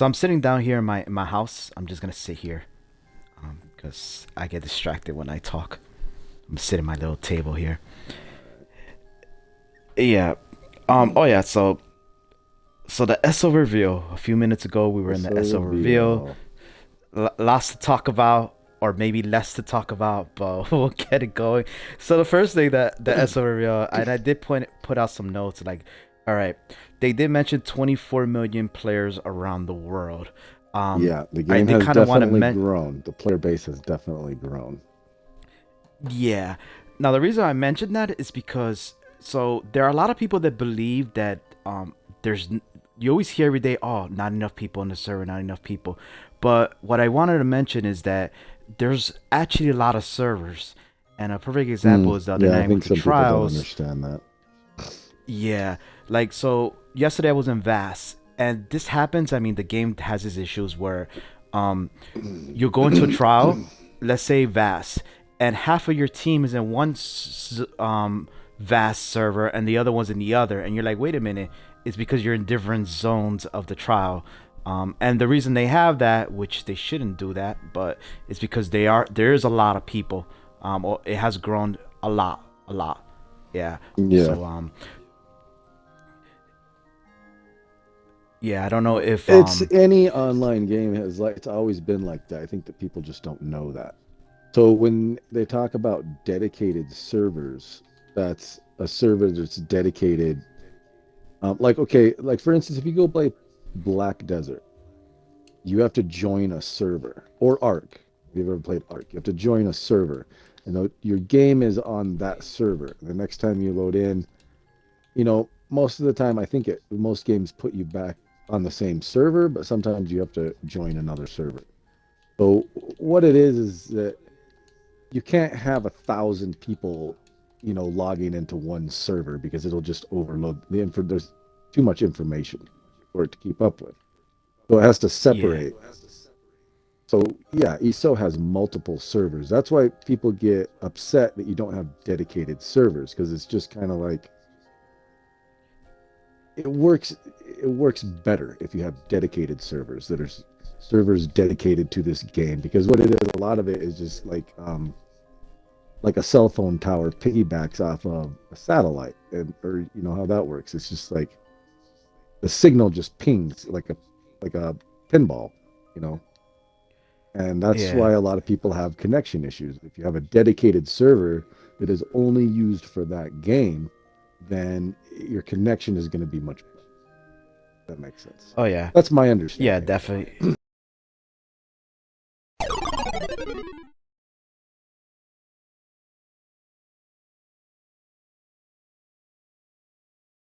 So I'm sitting down here in my house. I'm just gonna sit here, because I get distracted when I talk. I'm sitting at my little table here. Yeah. Oh yeah. So the SO reveal. A few minutes ago, we were in the SO SO reveal. reveal. Lots to talk about, or maybe less to talk about, but we'll get it going. So the first thing that the SO reveal, and I did put out some notes like, all right, they did mention 24 million players around the world. Um, Yeah, the I game did has kind of want to definitely mention. grown. The player base has definitely grown. Yeah. Now the reason I mentioned that is because there are a lot of people that believe that there's you always hear every day, oh, not enough people in the server, not enough people. But what I wanted to mention is that there's actually a lot of servers. And a perfect example is the other Yeah, night I I went think to some people don't trials. understand that. Yeah. Yesterday I was in VAS, and this happens, I mean the game has its issues where um you go into a trial, let's say vast, and half of your team is in one vast server and the other one's in the other, and you're like, wait a minute, it's because you're in different zones of the trial. And the reason they have that, which they shouldn't do that, but it's because there is a lot of people. Or it has grown a lot. Yeah. Yeah. So yeah, I don't know if It's any online game has like it's always been like that. I think that people just don't know that. So when they talk about dedicated servers, that's a server that's dedicated. Like okay, like for instance, if you go play Black Desert, you have to join a server or Ark. If you've ever played Ark, you have to join a server, and your game is on that server. The next time you load in, most of the time, I think most games put you back on the same server, but sometimes you have to join another server. So what it is that you can't have 1,000 people, logging into one server because it'll just overload the info. There's too much information for it to keep up with. So it has to yeah. separate. So yeah, ESO has multiple servers. That's why people get upset that you don't have dedicated servers because it's just kind of like it works it works better if you have dedicated servers that are servers dedicated to this game because what it is a lot of it is just like a cell phone tower piggybacks off of a satellite and or you know how that works it's just like the signal just pings like a pinball you know and that's Yeah. why a lot of people have connection issues if you have a dedicated server that is only used for that game then your connection is going to be much better. That makes sense. Oh yeah. That's my Yeah, understanding of it. definitely.